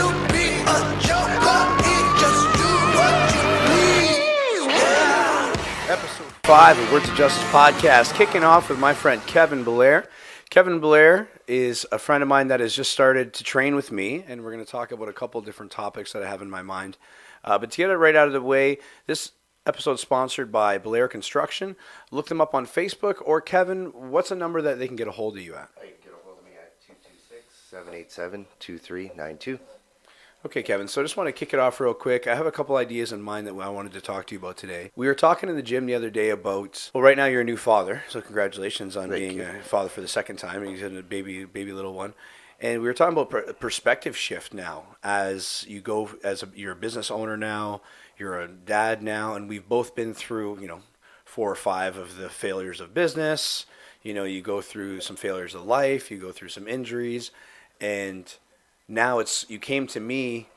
to be a joker, just do what you please. Yeah. Episode 5 of Words of Justice podcast, kicking off with my friend Kevin Bellaire. Kevin Bellaire is a friend of mine that has just started to train with me, and we're going to talk about a couple different topics that I have in my mind. But to get it right out of the way, this episode is sponsored by Bellaire Construction. Look them up on Facebook, or Kevin, what's a number that they can get a hold of you at? You can get a hold of me at 226-787-2392. Okay, Kevin, so I just want to kick it off real quick. I have a couple ideas in mind that I wanted to talk to you about today. We were talking in the gym the other day about, well, right now you're a new father, so congratulations on being a father for the second time. He's a baby little one. And we were talking about perspective shift now as you go, you're a business owner now, you're a dad now, and we've both been through, 4 or 5 of the failures of business. You go through some failures of life, you go through some injuries, and now you came to me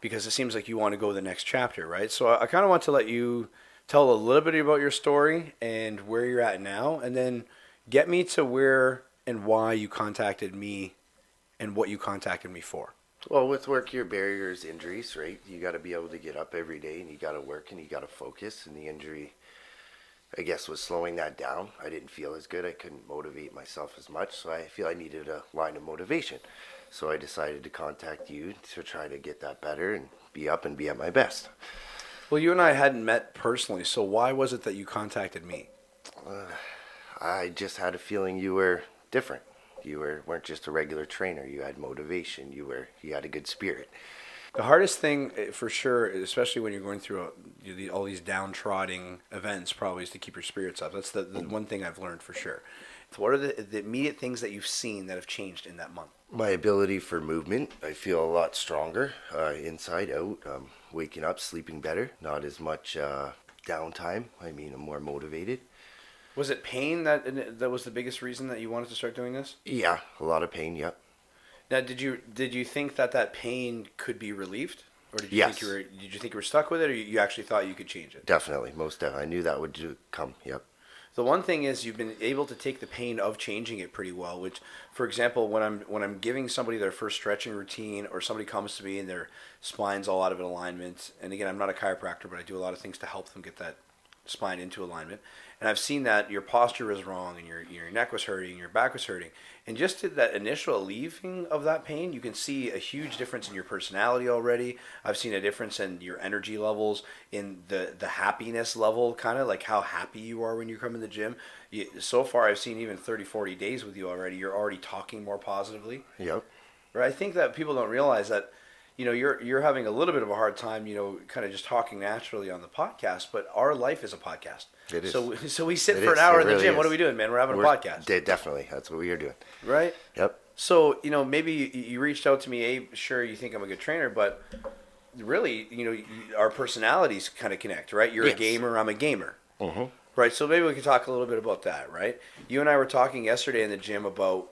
because it seems like you want to go the next chapter, right? So I kind of want to let you tell a little bit about your story and where you're at now, and then get me to where and why you contacted me and what you contacted me for. Well, with work, your barrier is injuries, right? You got to be able to get up every day, and you got to work, and you got to focus. And the injury, I guess, was slowing that down. I didn't feel as good. I couldn't motivate myself as much, so I feel I needed a line of motivation. So I decided to contact you to try to get that better and be up and be at my best. Well, you and I hadn't met personally, so why was it that you contacted me? I just had a feeling you were different. You weren't just a regular trainer. You had motivation. You had a good spirit. The hardest thing, for sure, especially when you're going through all these downtrodden events, probably is to keep your spirits up. That's the one thing I've learned for sure. What are the immediate things that you've seen that have changed in that month? My ability for movement. I feel a lot stronger, inside out. Waking up, sleeping better. Not as much downtime. I'm more motivated. Was it pain that was the biggest reason that you wanted to start doing this? Yeah, a lot of pain. Yep. Now, did you think that pain could be relieved, or did you think you were stuck with it, or you actually thought you could change it? Definitely, most definitely. I knew that would come. Yep. The one thing is you've been able to take the pain of changing it pretty well, which, for example, when I'm giving somebody their first stretching routine, or somebody comes to me and their spine's all out of alignment, and again, I'm not a chiropractor, but I do a lot of things to help them get that spine into alignment, and I've seen that your posture was wrong, and your neck was hurting, your back was hurting, and just to that initial alleviating of that pain, you can see a huge difference in your personality already. I've seen a difference in your energy levels, in the happiness level, kind of like how happy you are when you come in the gym. So far, I've seen even 30, 40 days with you already. You're already talking more positively. Yep. Right? I think that people don't realize that you're having a little bit of a hard time, kind of just talking naturally on the podcast, but our life is a podcast. It is. So we sit for an hour in the gym. What are we doing, man? We're having a podcast. Definitely. That's what we are doing. Right? Yep. So, maybe you reached out to me, sure, you think I'm a good trainer, but really, our personalities kind of connect, right? You're a gamer, I'm a gamer. Mm-hmm. Right? So maybe we could talk a little bit about that, right? You and I were talking yesterday in the gym about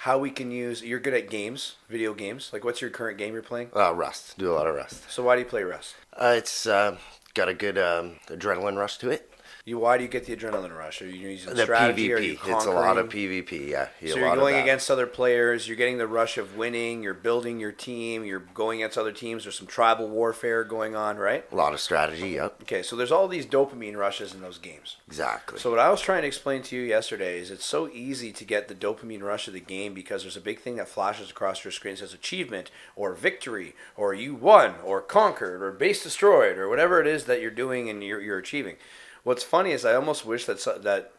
how we can you're good at games, video games. Like, what's your current game you're playing? Rust. Do a lot of Rust. So why do you play Rust? It's got a good adrenaline rush to it. Why do you get the adrenaline rush? Are you using The strategy? PvP. Are you It's a lot of PvP, yeah. So you're going against other players. You're getting the rush of winning. You're building your team. You're going against other teams. There's some tribal warfare going on, right? A lot of strategy, yep. Okay, so there's all these dopamine rushes in those games. Exactly. So what I was trying to explain to you yesterday is it's so easy to get the dopamine rush of the game because there's a big thing that flashes across your screen that says achievement or victory or you won or conquered or base destroyed or whatever it is that you're doing and you're achieving. What's funny is I almost wish that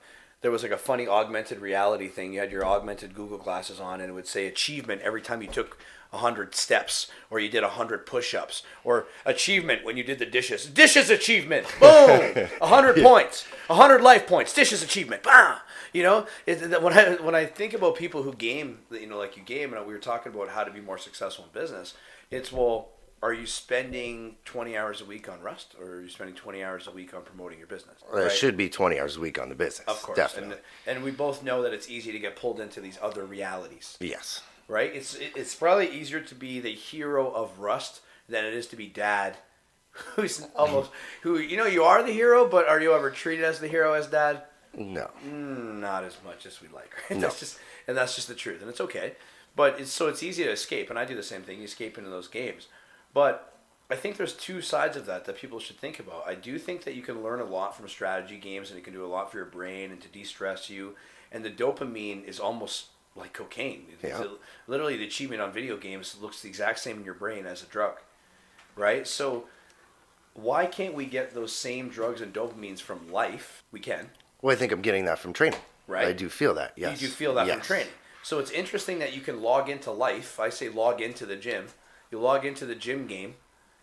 there was like a funny augmented reality thing. You had your augmented Google glasses on and it would say achievement every time you took 100 steps or you did 100 push-ups, or achievement when you did the dishes. Dishes achievement. Boom. 100 points. 100 life points. Dishes achievement. Bam. When I think about people who game, like you game, and we were talking about how to be more successful in business, it's, well, are you spending 20 hours a week on Rust, or are you spending 20 hours a week on promoting your business? Well, it should be 20 hours a week on the business. Of course. Definitely. And we both know that it's easy to get pulled into these other realities. Yes. Right? It's probably easier to be the hero of Rust than it is to be dad, you are the hero, but are you ever treated as the hero as dad? No. Not as much as we'd like. Right? No. That's just the truth, and it's okay. But it's easy to escape, and I do the same thing. You escape into those games, but I think there's two sides of that people should think about. I do think that you can learn a lot from strategy games, and it can do a lot for your brain and to de-stress you. And the dopamine is almost like cocaine. Yeah. Literally, the achievement on video games looks the exact same in your brain as a drug, right? So why can't we get those same drugs and dopamines from life? We can. Well, I think I'm getting that from training. Right. I do feel that, yes. You do feel that from Yes. training. So it's interesting that you can log into life. I say log into the gym. You log into the gym game,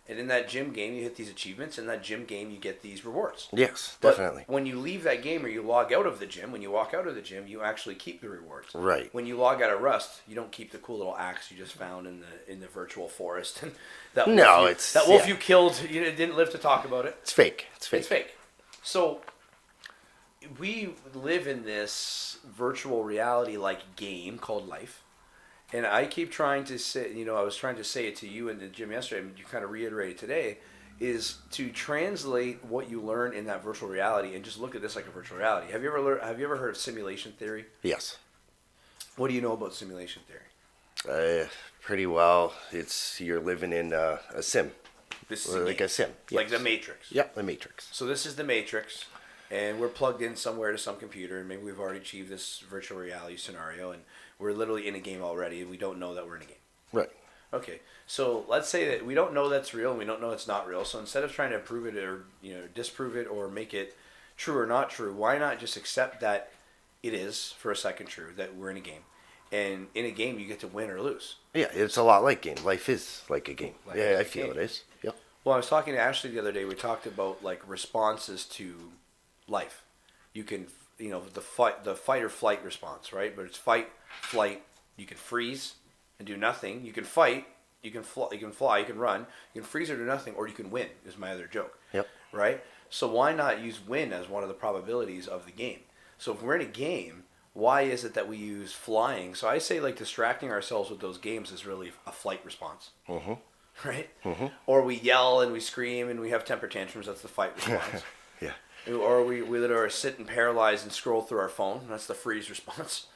and in that gym game, you hit these achievements. In that gym game, you get these rewards. Yes, But definitely. when you leave that game or you log out of the gym, when you walk out of the gym, you actually keep the rewards. Right. When you log out of Rust, you don't keep the cool little axe you just found in the virtual forest. And that No, wolf it's- that wolf yeah. you killed. You didn't live to talk about it. It's fake. It's fake. It's fake. So we live in this virtual reality like game called life. And I keep trying to say, I was trying to say it to you in the gym yesterday, and you kind of reiterated today, is to translate what you learn in that virtual reality and just look at this like a virtual reality. Have you ever heard of simulation theory? Yes. What do you know about simulation theory? Pretty well. You're living in a sim. This is Like a sim. like Yes. the Matrix. Yep, the Matrix. So this is the Matrix, and we're plugged in somewhere to some computer, and maybe we've already achieved this virtual reality scenario, and we're literally in a game already, and we don't know that we're in a game. Right. Okay, so let's say that we don't know that's real, and we don't know it's not real. So instead of trying to prove it or disprove it or make it true or not true, why not just accept that it is for a second true that we're in a game, and in a game you get to win or lose. Yeah, it's a lot like game. Life is like a game. Life Yeah, is I a feel game. it is. Yep. Well, I was talking to Ashley the other day. We talked about like responses to life. You can, the fight or flight response, right? But it's fight, flight. You can freeze and do nothing. You can fight. You can fly. You can run. You can freeze or do nothing, or you can win. Is my other joke. Yep. Right. So why not use win as one of the probabilities of the game? So if we're in a game, why is it that we use flying? So I say like distracting ourselves with those games is really a flight response. Mm-hmm. Right? Mm-hmm. Or we yell and we scream and we have temper tantrums. That's the fight response. Yeah. Or we literally sit and paralyze and scroll through our phone. That's the freeze response.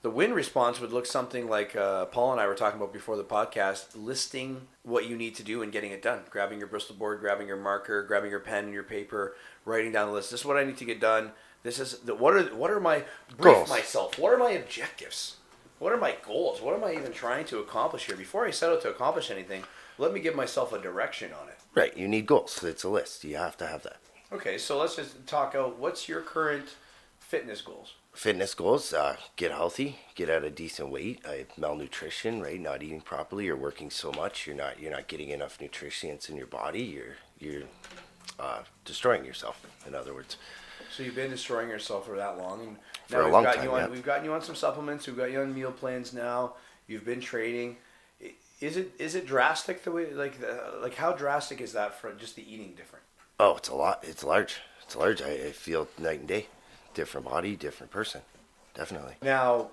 The win response would look something like Paul and I were talking about before the podcast, listing what you need to do and getting it done. Grabbing your Bristol board, grabbing your marker, grabbing your pen and your paper, writing down the list. This is what I need to get done. This is what are my Goals. myself. What are my objectives? What are my goals? What am I even trying to accomplish here? Before I set out to accomplish anything, let me give myself a direction on it. Right. You need goals. It's a list. You have to have that. Okay, so let's just talk out what's your current fitness goals? Fitness goals, get healthy, get at a decent weight. Malnutrition, right? Not eating properly. You're working so much. You're not getting enough nutrients in your body. You're destroying yourself. In other words. So you've been destroying yourself for that long, and For a we've long got time, you on. yeah. We've gotten you on some supplements. We've got you on meal plans now. You've been training. Is it drastic the way like how drastic is that for just the eating different? Oh, it's a lot. It's large. It's large. I feel night and day. Different body, different person. Definitely. Now,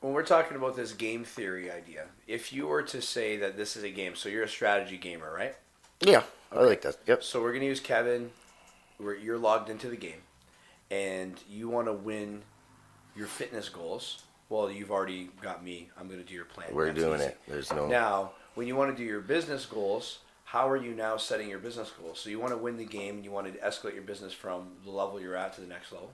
when we're talking about this game theory idea, if you were to say that this is a game, so you're a strategy gamer, right? Yeah, I like that. Yep. So we're gonna use Kevin, where you're logged into the game, and you want to win your fitness goals. Well, you've already got me. I'm gonna do your plan. We're That's doing easy. it. There's no. Now, when you want to do your business goals, how are you now setting your business goals? So you want to win the game, and you want to escalate your business from the level you're at to the next level,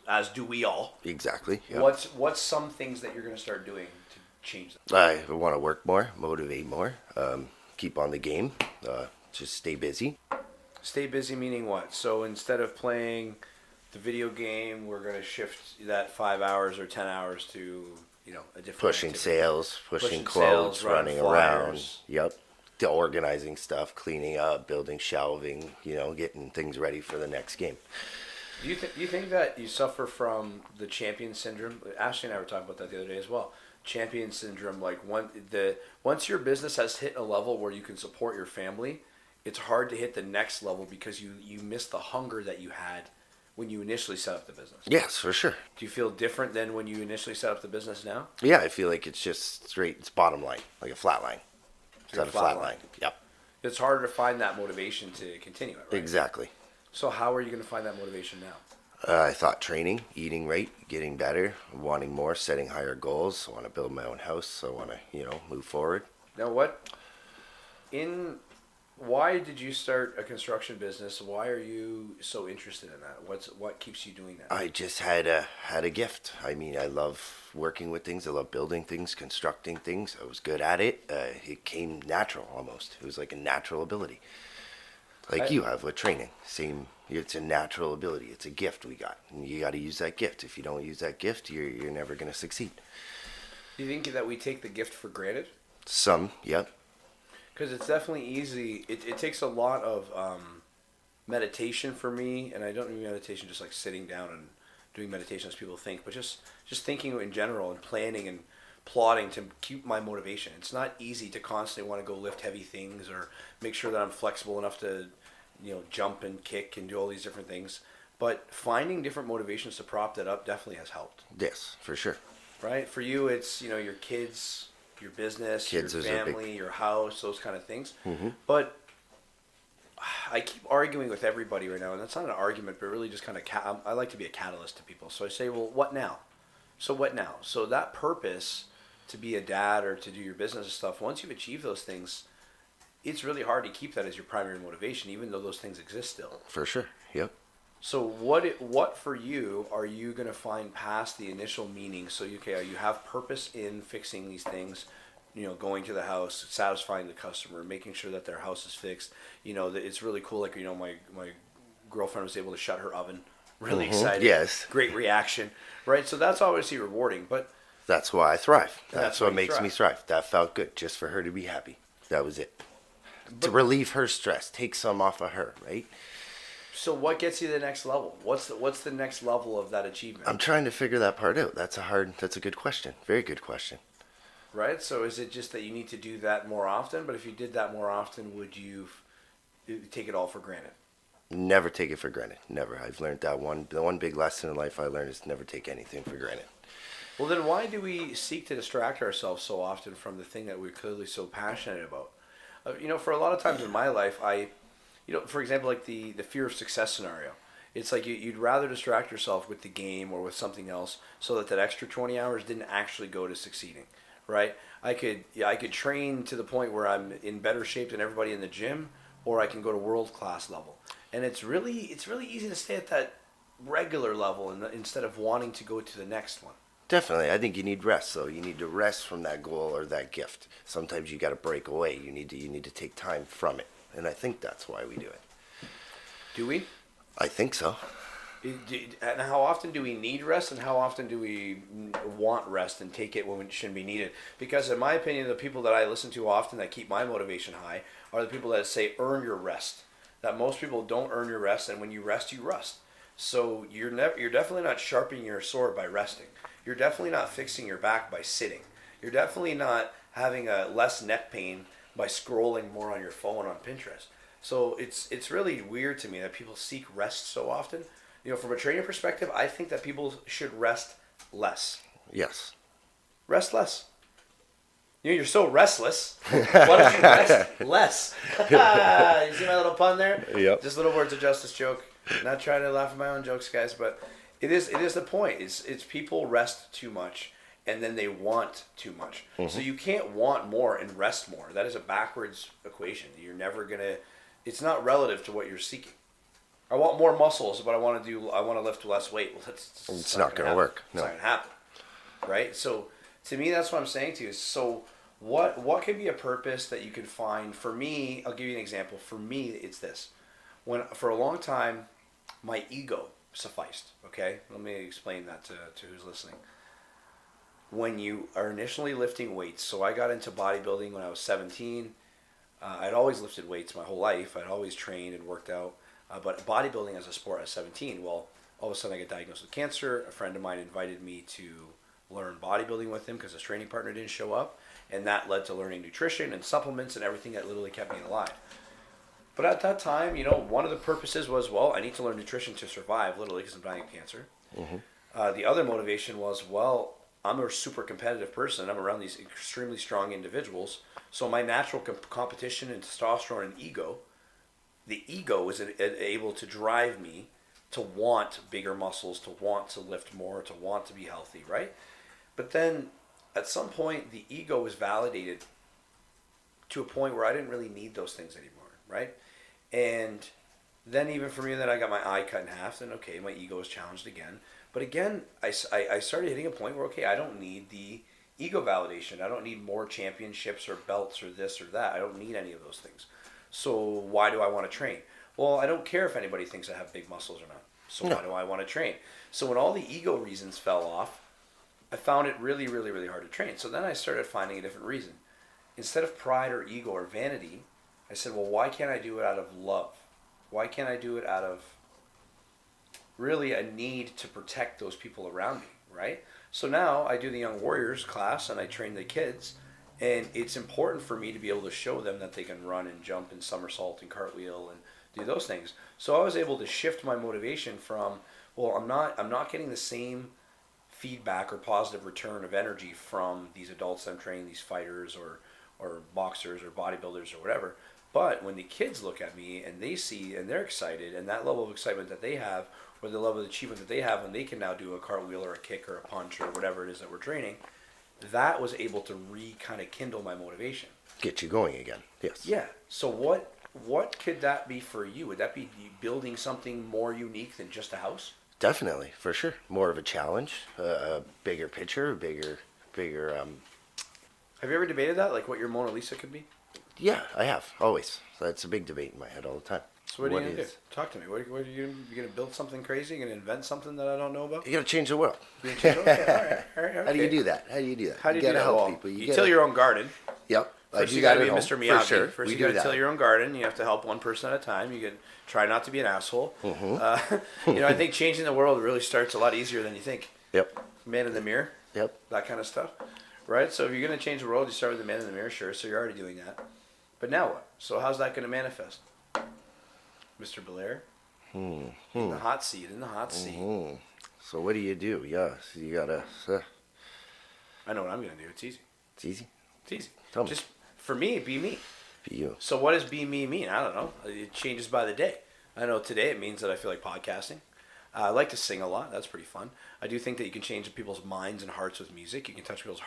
as do we all. Exactly. Yep. What's some things that you're going to start doing to change that? I want to work more, motivate more, keep on the game, just stay busy. Stay busy meaning what? So instead of playing the video game, we're going to shift that 5 hours or 10 hours to a different Pushing activity. sales, pushing Pushing quotes, sales, running running around. flyers. Yep. To organizing stuff, cleaning up, building shelving, getting things ready for the next game. Do you think that you suffer from the champion syndrome? Ashley and I were talking about that the other day as well. Champion syndrome, like once your business has hit a level where you can support your family, it's hard to hit the next level because you miss the hunger that you had when you initially set up the business. Yes, for sure. Do you feel different than when you initially set up the business now? Yeah, I feel like it's just straight, it's bottom line, like a flat line. It's Like at a a flat flat line. Yep, It's harder to find that motivation to continue it, right? exactly. So how are you going to find that motivation now? I thought training, eating right, getting better, wanting more, setting higher goals. I want to build my own house. I want to, move forward. Now, why did you start a construction business? Why are you so interested in that? What keeps you doing that? I just had a gift. I mean, I love working with things. I love building things, constructing things. I was good at it. It came natural almost. It was like a natural ability. Like you have with training. Same. It's a natural ability. It's a gift we got. And you got to use that gift. If you don't use that gift, you're never going to succeed. Do you think that we take the gift for granted? Some, yep. Because it's definitely easy. It takes a lot of meditation for me, and I don't mean meditation just like sitting down and doing meditation as people think, but just thinking in general and planning and plotting to keep my motivation. It's not easy to constantly want to go lift heavy things or make sure that I'm flexible enough to, jump and kick and do all these different things. But finding different motivations to prop that up definitely has helped. Yes, for sure. Right? For you, it's, your kids, your business, Kids your is a big- family, your house, those kind of things. Mm-hmm. But I keep arguing with everybody right now, and that's not an argument, but really just kind of, I like to be a catalyst to people. So I say, well, what now? So what now? So that purpose to be a dad or to do your business and stuff, once you've achieved those things, it's really hard to keep that as your primary motivation, even though those things exist still. For sure, yep. So what for you are you going to find past the initial meaning? So you have purpose in fixing these things, going to the house, satisfying the customer, making sure that their house is fixed. That it's really cool. Like, my girlfriend was able to shut her oven. Really excited. Yes. Great reaction. Right. So that's obviously rewarding, but That's why I thrive. That's why what you makes me thrive. That felt good, just for her to be happy. That was it. To relieve her stress, take some off of her, right? so what gets you to the next level? What's the next level of that achievement? I'm trying to figure that part out. That's a good question. Very good question. Right? So is it just that you need to do that more often? But if you did that more often, would you take it all for granted? Never take it for granted. Never. I've learned that the one big lesson in life I learned is never take anything for granted. Well, then why do we seek to distract ourselves so often from the thing that we're clearly so passionate about? For a lot of times in my life, for example, like the fear of success scenario. It's like you'd rather distract yourself with the game or with something else so that extra 20 hours didn't actually go to succeeding, right? I could train to the point where I'm in better shape than everybody in the gym, or I can go to world class level. And it's really easy to stay at that regular level instead of wanting to go to the next one. Definitely. I think you need rest, though. You need to rest from that goal or that gift. Sometimes you got to break away. You need to take time from it. And I think that's why we do it. Do we? I think so. And how often do we need rest, and how often do we want rest and take it when it shouldn't be needed? Because in my opinion, the people that I listen to often that keep my motivation high are the people that say earn your rest. That most people don't earn your rest, and when you rest, you rust. So you're definitely not sharpening your sword by resting. You're definitely not fixing your back by sitting. You're definitely not having a less neck pain by scrolling more on your phone on Pinterest. So it's really weird to me that people seek rest so often. From a training perspective, I think that people should rest less. Yes. Rest less. You're so restless. Why don't you rest less? You see my little pun there? Yep. Just little words of justice joke. Not trying to laugh at my own jokes, guys, but it is the point. It's people rest too much and then they want too much. Mm-hmm. So you can't want more and rest more. That is a backwards equation. You're never gonna. It's not relative to what you're seeking. I want more muscles, but I want to lift less weight. Well, it's not going to work. No. It's not going to happen, right? So to me, that's what I'm saying to you. So what could be a purpose that you could find? For me, I'll give you an example. For me, it's this. When for a long time, my ego sufficed. Okay, let me explain that to who's listening. When you are initially lifting weights, so I got into bodybuilding when I was 17. I'd always lifted weights my whole life. I'd always trained and worked out. But bodybuilding as a sport at 17, well, all of a sudden I got diagnosed with cancer. A friend of mine invited me to learn bodybuilding with him because his training partner didn't show up. And that led to learning nutrition and supplements and everything that literally kept me alive. But at that time, one of the purposes was, well, I need to learn nutrition to survive, literally, because I'm dying of cancer. Mm-hmm. The other motivation was, well, I'm a super competitive person. I'm around these extremely strong individuals. So my natural competition and testosterone and ego, the ego was able to drive me to want bigger muscles, to want to lift more, to want to be healthy, right? But then at some point, the ego was validated to a point where I didn't really need those things anymore, right? And then even for me, then I got my eye cut in half, then okay, my ego was challenged again. But again, I started hitting a point where, okay, I don't need the ego validation. I don't need more championships or belts or this or that. I don't need any of those things. So why do I want to train? Well, I don't care if anybody thinks I have big muscles or not. So why do I want to train? So when all the ego reasons fell off, I found it really, really, really hard to train. So then I started finding a different reason. Instead of pride or ego or vanity, I said, well, why can't I do it out of love? Why can't I do it out of really a need to protect those people around me, right? So now I do the Young Warriors class and I train the kids, and it's important for me to be able to show them that they can run and jump and somersault and cartwheel and do those things. So I was able to shift my motivation from, well, I'm not getting the same feedback or positive return of energy from these adults I'm training, these fighters or boxers or bodybuilders or whatever. But when the kids look at me and they see and they're excited, and that level of excitement that they have, or the level of achievement that they have when they can now do a cartwheel or a kick or a punch or whatever it is that we're training, that was able to kind of kindle my motivation. Get you going again. Yes. Yeah. So what could that be for you? Would that be building something more unique than just a house? Definitely, for sure. More of a challenge, a bigger picture, bigger. Have you ever debated that, like what your Mona Lisa could be? Yeah, I have always. That's a big debate in my head all the time. So what are you gonna do? Talk to me. What are you gonna build something crazy? You gonna invent something that I don't know about? You got to change the world. Okay, all right, okay. How do you do that? How do you do that? How do you do gotta that? help Well, people. you till your own garden. Yep. First you gotta be Mr. Miyagi. For sure. First you gotta till your own garden. You have to help one person at a time. You can try not to be an asshole. Mm-hmm. I think changing the world really starts a lot easier than you think. Yep. Man in the mirror. Yep. That kind of stuff. Right? So if you're gonna change the world, you start with the man in the mirror, sure. So you're already doing that. But now what? So how's that gonna manifest? Mr. Bellaire? In the hot seat, So what do you do? Yeah, so you gotta. I know what I'm gonna do. It's easy. It's easy. It's easy. Tell me. Just for me, be me. Be you. So what does be me mean? I don't know. It changes by the day. I know today it means that I feel like podcasting. I like to sing a lot. That's pretty fun. I do think that you can change people's minds and hearts with music. You can touch people's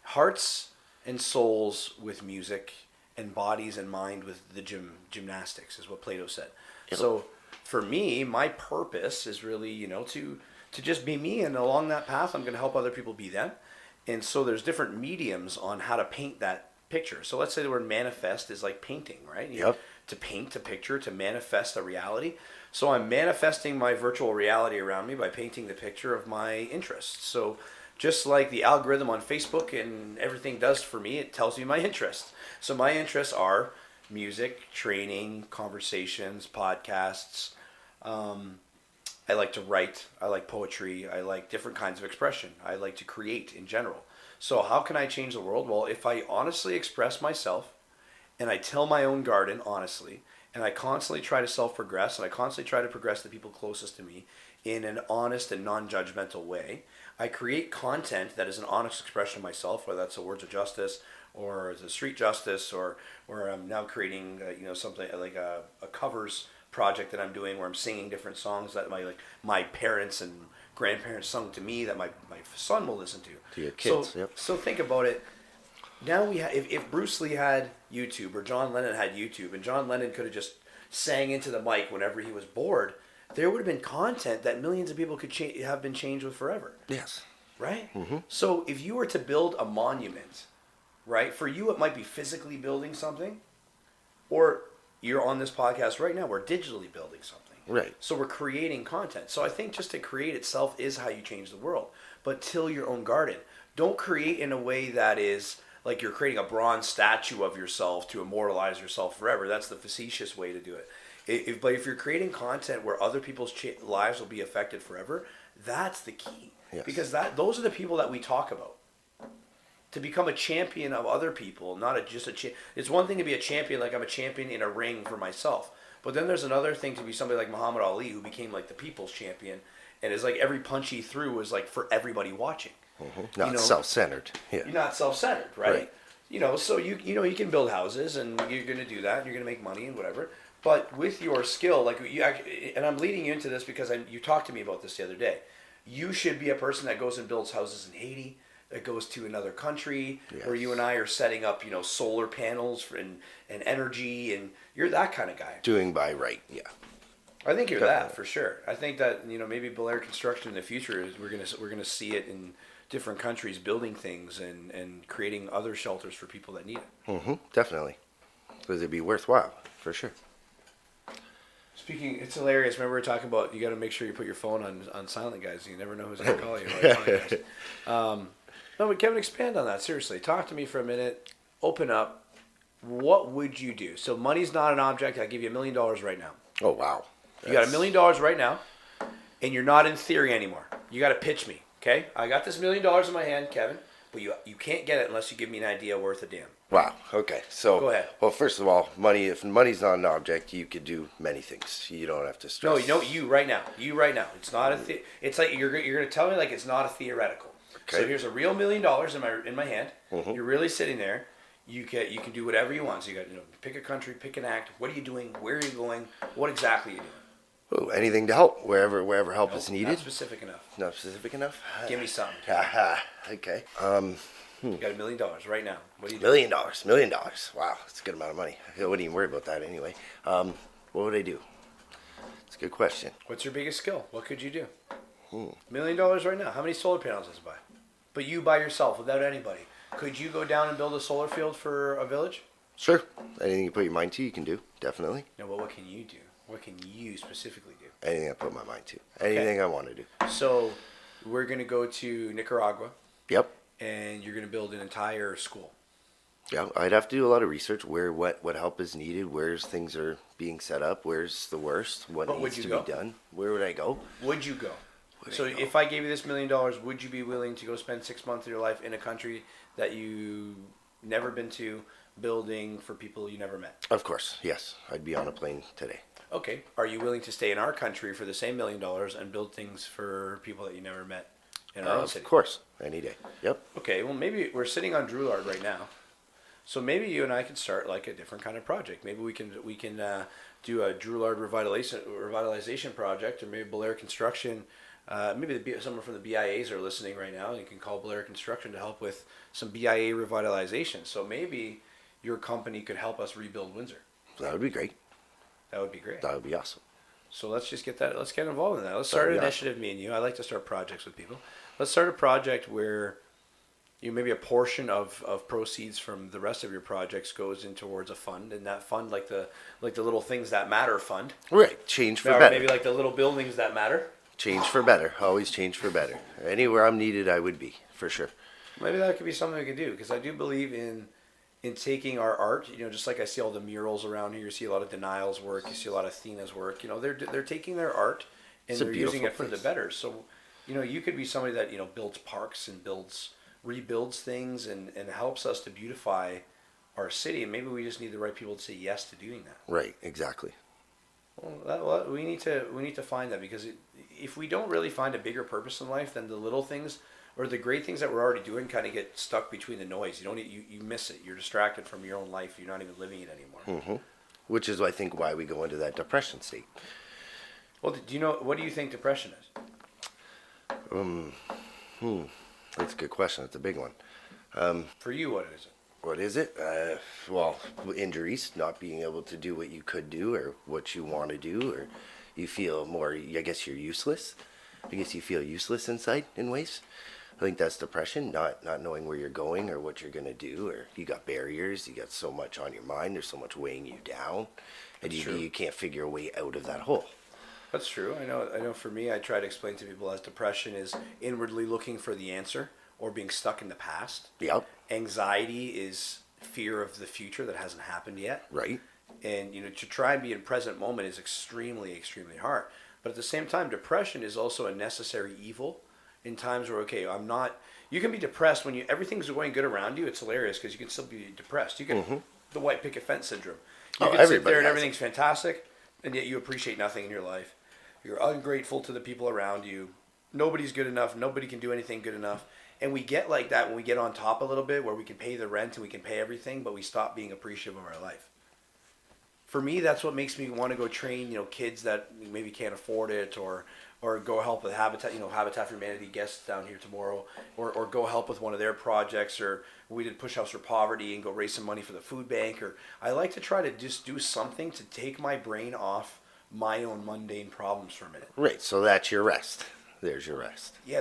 hearts and souls with music, and bodies and mind with the gymnastics, is what Plato said. Yep. So for me, my purpose is really, to just be me, and along that path, I'm going to help other people be them. And so there's different mediums on how to paint that picture. So let's say the word manifest is like painting, right? Yep. To paint a picture, to manifest a reality. So I'm manifesting my virtual reality around me by painting the picture of my interests. So just like the algorithm on Facebook and everything does for me, it tells me my interests. So my interests are music, training, conversations, podcasts. I like to write. I like poetry. I like different kinds of expression. I like to create in general. So how can I change the world? Well, if I honestly express myself and I till my own garden honestly, and I constantly try to self-progress, and I constantly try to progress the people closest to me in an honest and non-judgmental way, I create content that is an honest expression of myself, whether that's the words of justice or the street justice, or I'm now creating something like a covers project that I'm doing where I'm singing different songs that my parents and grandparents sung to me that my son will listen to your kids. So, yep. So think about it. Now if Bruce Lee had YouTube, or John Lennon had YouTube, and John Lennon could have just sang into the mic whenever he was bored, there would have been content that millions of people could have been changed with forever. Yes. Right? Mm-hmm. So if you were to build a monument, right, for you it might be physically building something, or you're on this podcast right now, we're digitally building something. Right. So we're creating content. So I think just to create itself is how you change the world. But till your own garden. Don't create in a way that is like you're creating a bronze statue of yourself to immortalize yourself forever. That's the facetious way to do it. But if you're creating content where other people's lives will be affected forever, that's the key. Yes. Because those are the people that we talk about. To become a champion of other people, not just a champion. It's one thing to be a champion, like I'm a champion in a ring for myself. But then there's another thing to be somebody like Muhammad Ali, who became like the people's champion, and is like every punch he threw was like for everybody watching. Mm-hmm. Not self-centered. Yeah. You're not self-centered, right? so you can build houses and you're going to do that and you're going to make money and whatever. But with your skill, like you actually, and I'm leading you into this because you talked to me about this the other day. You should be a person that goes and builds houses in Haiti, that goes to another country, where you and I are setting up, solar panels and energy, and you're that kind of guy. Doing by right, yeah. I think you're that for sure. I think that maybe Bellaire construction in the future is we're gonna see it in different countries building things and creating other shelters for people that need it. Definitely, because it'd be worthwhile for sure. Speaking, it's hilarious. Remember we were talking about you got to make sure you put your phone on silent, guys. You never know who's gonna call you. No, but Kevin, expand on that. Seriously, talk to me for a minute. Open up. What would you do? So money's not an object. I give you $1 million right now. Oh wow! You got $1 million right now, and you're not in theory anymore. You got to pitch me, okay? I got this $1 million in my hand, Kevin, but you can't get it unless you give me an idea worth a damn. Wow. Okay. So go ahead. Well, first of all, money. If money's not an object, you could do many things. You don't have to stress. No, you right now. It's not it's like you're going to tell me like it's not a theoretical. Okay. So here's a real $1 million in my hand. You're really sitting there. You can do whatever you want. So you got pick a country, pick an act. What are you doing? Where are you going? What exactly are you doing? Oh, anything to help wherever help is needed. Not specific enough. Not specific enough. Give me something. Okay. You got $1 million right now. What do you do? $1 million. Wow, that's a good amount of money. I wouldn't even worry about that anyway. What would I do? It's a good question. What's your biggest skill? What could you do? $1 million right now. How many solar panels does it buy? But you by yourself, without anybody. Could you go down and build a solar field for a village? Sure. Anything you put your mind to, you can do. Definitely. No, but what can you do? What can you specifically do? Anything I put my mind to. Anything I want to do. So, we're going to go to Nicaragua. Yep. And you're going to build an entire school. Yeah, I'd have to do a lot of research. What help is needed? Where's things are being set up? Where's the worst? What needs to be done? Where would I go? Would you go? So if I gave you this $1 million, would you be willing to go spend 6 months of your life in a country that you never been to, building for people you never met? Of course, yes. I'd be on a plane today. Okay. Are you willing to stay in our country for the same $1 million and build things for people that you never met in our own city? Of course, any day. Yep. Okay. Well, maybe we're sitting on Droulard right now, so maybe you and I can start like a different kind of project. Maybe we can do a Droulard revitalization project, or maybe Bellaire Construction. Maybe someone from the BIAs are listening right now, and you can call Bellaire Construction to help with some BIA revitalization. So maybe your company could help us rebuild Windsor. That would be great. That would be great. That would be awesome. So let's just get that. Let's get involved in that. Let's start an initiative, me and you. I like to start projects with people. Let's start a project where maybe a portion of proceeds from the rest of your projects goes in towards a fund, and that fund, like the little things that matter fund. Right. Change for or better. Maybe like the little buildings that matter. Change for better. Always change for better. Anywhere I'm needed, I would be, for sure. Maybe that could be something we could do, because I do believe in taking our art. Just like I see all the murals around here, you see a lot of Denial's work, you see a lot of Athena's work. They're taking their art and they're using it for the better. So, you could be somebody that builds parks and rebuilds things and helps us to beautify our city. And maybe we just need the right people to say yes to doing that. Right. Exactly. Well, we need to find that, because if we don't really find a bigger purpose in life, then the little things or the great things that we're already doing kind of get stuck between the noise. You miss it. You're distracted from your own life. You're not even living it anymore. Which is, I think, why we go into that depression state. Well, what do you think depression is? That's a good question. That's a big one. For you, what is it? What is it? Well, injuries, not being able to do what you could do or what you want to do, or you feel more, I guess you're useless. I guess you feel useless inside in ways. I think that's depression, not knowing where you're going or what you're going to do, or you got barriers, you got so much on your mind, there's so much weighing you down, and you can't figure a way out of that hole. That's true. I know for me, I try to explain to people as depression is inwardly looking for the answer or being stuck in the past. Yep. Anxiety is fear of the future that hasn't happened yet. Right. And to try and be in present moment is extremely, extremely hard. But at the same time, depression is also a necessary evil in times where, you can be depressed when everything's going good around you. It's hilarious because you can still be depressed. You can, the white picket fence syndrome. You can sit there and everything's fantastic, and yet you appreciate nothing in your life. You're ungrateful to the people around you. Nobody's good enough. Nobody can do anything good enough. And we get like that when we get on top a little bit, where we can pay the rent and we can pay everything, but we stop being appreciative of our life. For me, that's what makes me want to go train, kids that maybe can't afford it, or go help with Habitat, Habitat for Humanity guests down here tomorrow, or go help with one of their projects, or we did Push House for Poverty and go raise some money for the food bank. Or I like to try to just do something to take my brain off my own mundane problems for a minute. Right. So that's your rest. There's your rest. Yeah,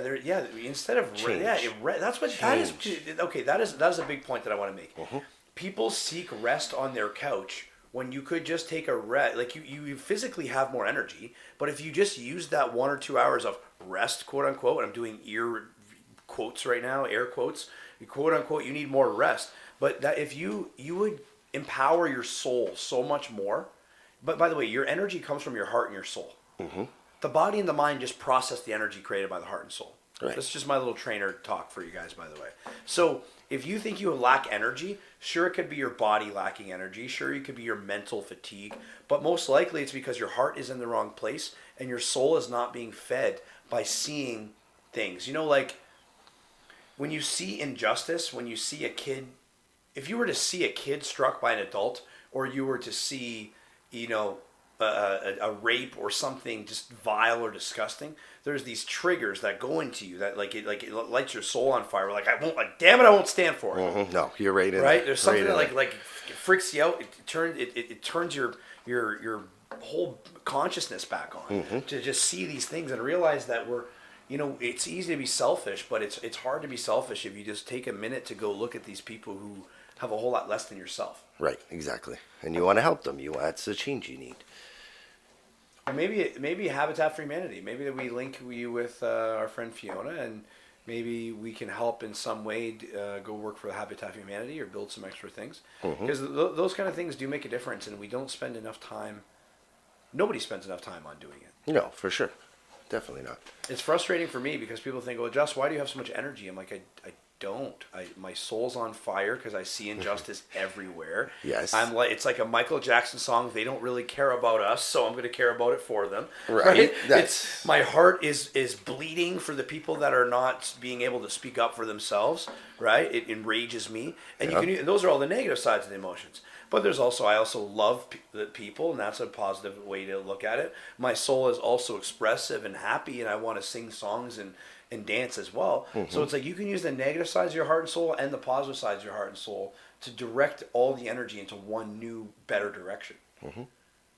instead of that's what that is. Okay, that is a big point that I want to make. Mm-hmm. People seek rest on their couch when you could just take a rest. Like you physically have more energy, but if you just use that 1 or 2 hours of rest, quote unquote, and I'm doing ear quotes right now, air quotes, quote unquote, you need more rest. But that if you would empower your soul so much more. But by the way, your energy comes from your heart and your soul. Mm-hmm. The body and the mind just process the energy created by the heart and soul. Right. That's just my little trainer talk for you guys, by the way. So if you think you lack energy, sure, it could be your body lacking energy. Sure, it could be your mental fatigue. But most likely it's because your heart is in the wrong place and your soul is not being fed by seeing things. Like when you see injustice, when you see a kid, if you were to see a kid struck by an adult, or you were to see, a rape or something just vile or disgusting, there's these triggers that go into you that like it lights your soul on fire. Like I won't stand for it. Mm-hmm. No, you're right in right. There. There's something right that like freaks you out. It turns your whole consciousness back on mm-hmm. to just see these things and realize that we're. It's easy to be selfish, but it's hard to be selfish if you just take a minute to go look at these people who have a whole lot less than yourself. Right, exactly. And you want to help them. That's the change you need. Or maybe Habitat for Humanity. Maybe that we link you with our friend Fiona, and maybe we can help in some way go work for Habitat for Humanity or build some extra things. Because those kind of things do make a difference, and we don't spend enough time. Nobody spends enough time on doing it. No, for sure. Definitely not. It's frustrating for me because people think, well, Jess, why do you have so much energy? I'm like, I don't. My soul's on fire because I see injustice everywhere. Yes. It's like a Michael Jackson song. They don't really care about us, so I'm going to care about it for them. Right. My heart is bleeding for the people that are not being able to speak up for themselves. Right. It enrages me, and and those are all the negative sides of the emotions. But I also love the people, and that's a positive way to look at it. My soul is also expressive and happy, and I want to sing songs and dance as well. Mm-hmm. So it's like you can use the negative sides of your heart and soul and the positive sides of your heart and soul to direct all the energy into one new, better direction. Mm-hmm.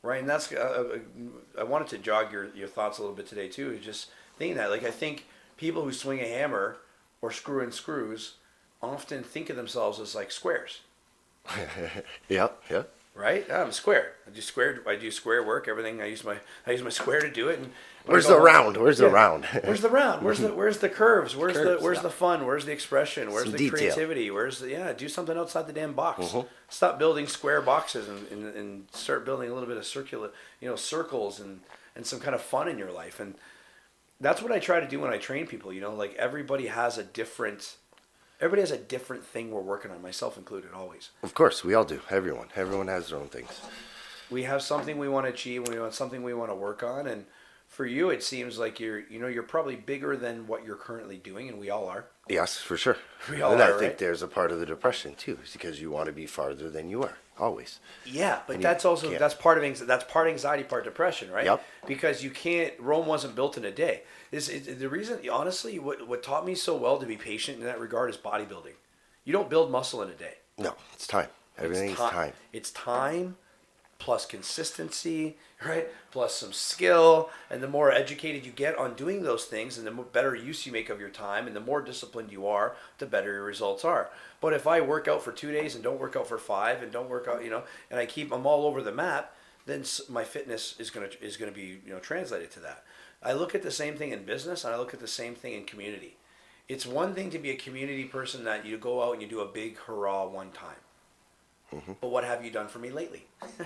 Right? And that's, I wanted to jog your thoughts a little bit today too, just thinking that, like, I think people who swing a hammer or screw in screws often think of themselves as like squares. Yep. Right? I'm a square. I do square work. Everything. I use my square to do it. And where's the round? Where's the round? Where's the round? Where's the curves? Where's the fun? Where's the expression? Where's the detail. creativity? Do something outside the damn box. Mm-hmm. Stop building square boxes and start building a little bit of circular, circles and some kind of fun in your life. And that's what I try to do when I train people. Like everybody has a different thing we're working on, myself included, always. Of course, we all do. Everyone has their own things. We have something we want to achieve. We want something we want to work on, and for you, it seems like you're probably bigger than what you're currently doing, and we all are. Yes, for sure. We all and are, I think right? there's a part of the depression too, is because you want to be farther than you are, always. Yeah, but And that's part anxiety, part depression, right? Yep. Because Rome wasn't built in a day. The reason, honestly, what taught me so well to be patient in that regard is bodybuilding. You don't build muscle in a day. No, it's time. Everything's time. It's time plus consistency, right? Plus some skill. And the more educated you get on doing those things and the better use you make of your time and the more disciplined you are, the better your results are. But if I work out for 2 days and don't work out for 5 and don't work out, and I'm all over the map, then my fitness is going to be, translated to that. I look at the same thing in business and I look at the same thing in community. It's one thing to be a community person that you go out and you do a big hurrah one time. Mm-hmm. But what have you done for me lately?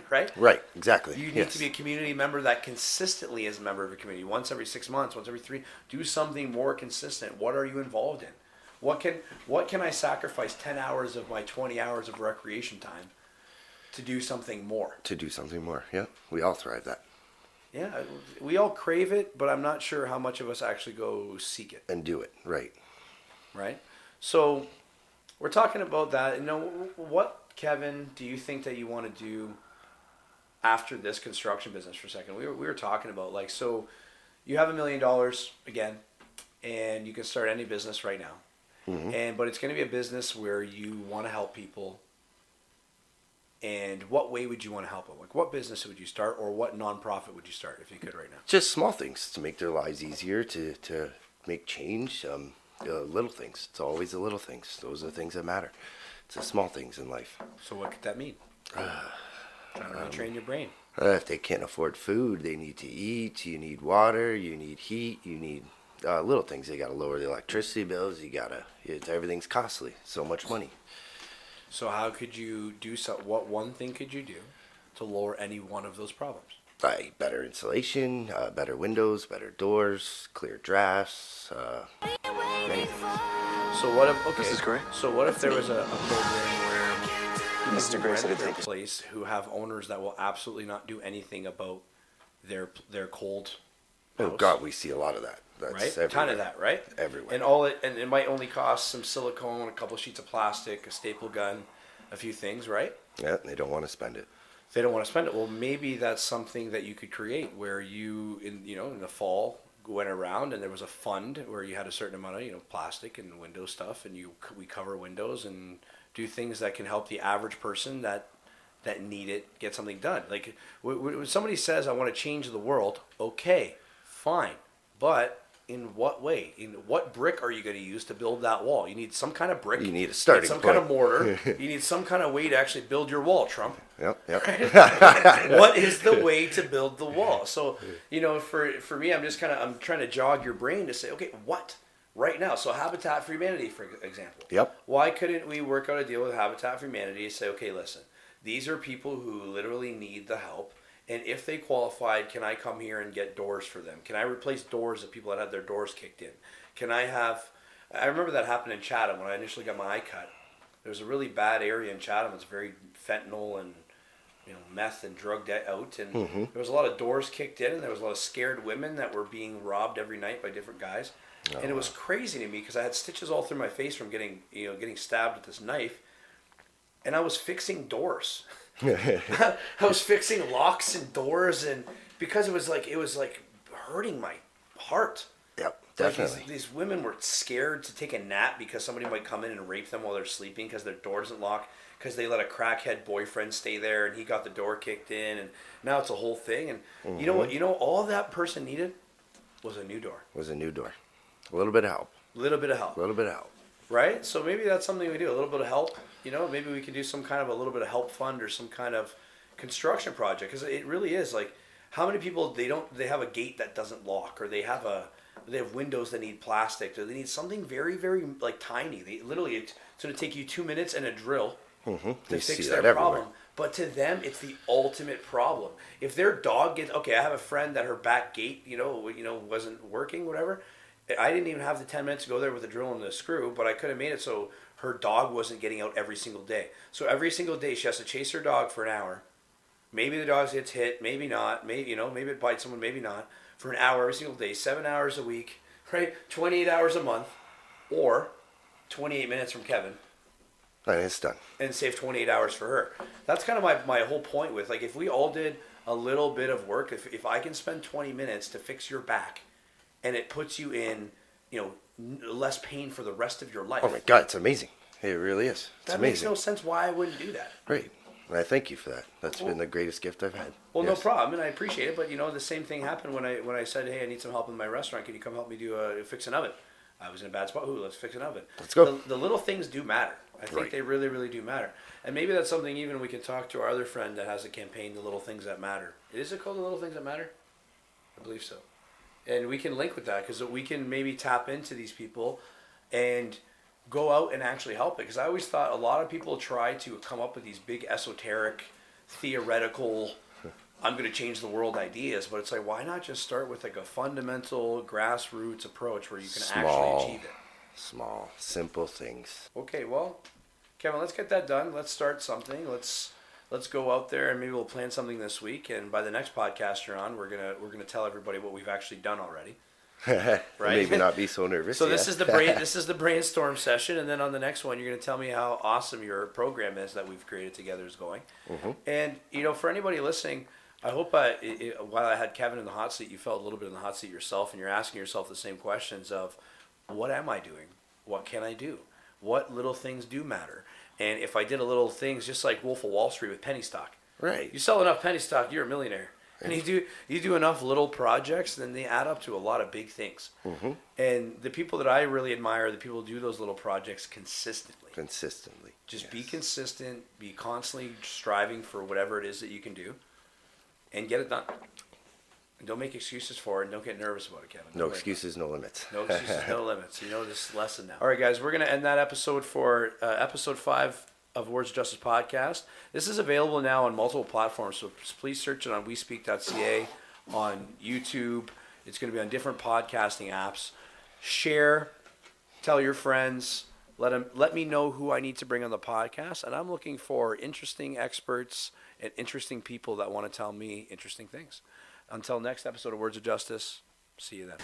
Right? Right, exactly. You need to be a community member that consistently is a member of a community. Once every 6 months, once every 3, do something more consistent. What are you involved in? What can I sacrifice 10 hours of my 20 hours of recreation time to do something more? To do something more, yeah. We all thrive that. Yeah, we all crave it, but I'm not sure how much of us actually go seek it. And do it, right. right? So we're talking about that. You know, what, Kevin, do you think that you want to do after this construction business for a second? We were talking about, like, so you have $1 million again, and you can start any business right now. But it's going to be a business where you want to help people. And what way would you want to help them? Like, what business would you start, or what nonprofit would you start if you could right now? Just small things to make their lives easier, to make change. Little things. It's always the little things. Those are the things that matter. It's the small things in life. So what could that mean? Trying to retrain your brain. If they can't afford food, they need to eat. You need water. You need heat. You need little things. They got to lower the electricity bills. Everything's costly. So much money. So how could you do so? What one thing could you do to lower any one of those problems? Better insulation, better windows, better doors, clear drafts. Many things. So what if? Okay. This is great. So what if there was a program where people Mr. who Gray rent said it'd their take us- place who have owners that will absolutely not do anything about their cold Oh house, God, we see a lot of that. That's right? everywhere. Ton of that, right? Everywhere. And it might only cost some silicone, a couple sheets of plastic, a staple gun, a few things, right? Yeah, they don't want to spend it. They don't want to spend it. Well, maybe that's something that you could create where you, in the fall, went around and there was a fund where you had a certain amount of plastic and window stuff, and we cover windows and do things that can help the average person that need it get something done. Like when somebody says, "I want to change the world," okay, fine, but in what way? In what brick are you going to use to build that wall? You need some kind of brick. You need a starting some point. kind of mortar. You need some kind of way to actually build your wall, Trump. Yep. What is the way to build the wall? So, for me, I'm trying to jog your brain to say, okay, what right now? So Habitat for Humanity, for example. Yep. Why couldn't we work out a deal with Habitat for Humanity to say, okay, listen, these are people who literally need the help. And if they qualified, can I come here and get doors for them? Can I replace doors of people that had their doors kicked in? I remember that happened in Chatham when I initially got my eye cut. There was a really bad area in Chatham. It's very fentanyl and meth and drugged out. And there was a lot of doors kicked in, and there was a lot of scared women that were being robbed every night by different guys. And it was crazy to me because I had stitches all through my face from getting stabbed with this knife. And I was fixing doors. I was fixing locks and doors, and because it was like hurting my heart. Yep. Like Definitely. these women were scared to take a nap because somebody might come in and rape them while they're sleeping because their door doesn't lock, because they let a crackhead boyfriend stay there and he got the door kicked in, and now it's a whole thing. And you know what? All that person needed was a new door. A little bit of help. Right? So maybe that's something we do. A little bit of help. Maybe we could do some kind of a little bit of help fund or some kind of construction project, because it really is like, how many people they have a gate that doesn't lock, or they have windows that need plastic, or they need something very, very like tiny. They literally, it's going to take you 2 minutes and a drill to You fix see their that problem. everywhere. But to them, it's the ultimate problem. If their dog gets, okay, I have a friend that her back gate, wasn't working, whatever. I didn't even have the 10 minutes to go there with a drill and the screw, but I could have made it so her dog wasn't getting out every single day. So every single day she has to chase her dog for an hour. Maybe the dog gets hit, maybe not. Maybe maybe it bites someone, maybe not. For an hour every single day, 7 hours a week, right? 28 hours a month, or 28 minutes from Kevin. And it's done. And save 28 hours for her. That's kind of my whole point with, like, if we all did a little bit of work, if I can spend 20 minutes to fix your back, and it puts you in, less pain for the rest of your life. Oh my God, it's amazing. It really is. It's that amazing. makes no sense why I wouldn't do that. Right. And I thank you for that. That's been the greatest gift I've had. Well, Yes. no problem, and I appreciate it. But the same thing happened when I said, "Hey, I need some help in my restaurant. Can you come help me fix an oven?" I was in a bad spot. Let's fix an oven. Let's go. The little things do matter. I think Right. they really, really do matter. And maybe that's something even we can talk to our other friend that has a campaign, The Little Things That Matter. Is it called The Little Things That Matter? I believe so. And we can link with that, because we can maybe tap into these people and go out and actually help it. Because I always thought a lot of people try to come up with these big esoteric, theoretical, I'm going to change the world ideas. But it's like, why not just start with like a fundamental grassroots approach where you can actually achieve it? Small, simple things. Okay, well, Kevin, let's get that done. Let's start something. Let's go out there, and maybe we'll plan something this week. And by the next podcast you're on, we're gonna tell everybody what we've actually done already. right? Maybe not be so nervous. So this is the brainstorm session, and then on the next one, you're going to tell me how awesome your program is that we've created together is going. And for anybody listening, I hope while I had Kevin in the hot seat, you felt a little bit in the hot seat yourself, and you're asking yourself the same questions of, what am I doing? What can I do? What little things do matter? And if I did a little things, just like Wolf of Wall Street with penny stock, right? You sell enough penny stock, you're a millionaire. And you do enough little projects, then they add up to a lot of big things. And the people that I really admire are the people who do those little projects consistently. Just be consistent, be constantly striving for whatever it is that you can do, and get it done. And don't make excuses for it, and don't get nervous about it, Kevin. No excuses, no limits. No excuses, no limits. You know this lesson now. All right, guys, we're going to end that episode for episode 5 of Words of Justice podcast. This is available now on multiple platforms, so please search it on WeSpeak.ca, on YouTube. It's going to be on different podcasting apps. Share, tell your friends, let me know who I need to bring on the podcast, and I'm looking for interesting experts and interesting people that want to tell me interesting things. Until next episode of Words of Justice, see you then.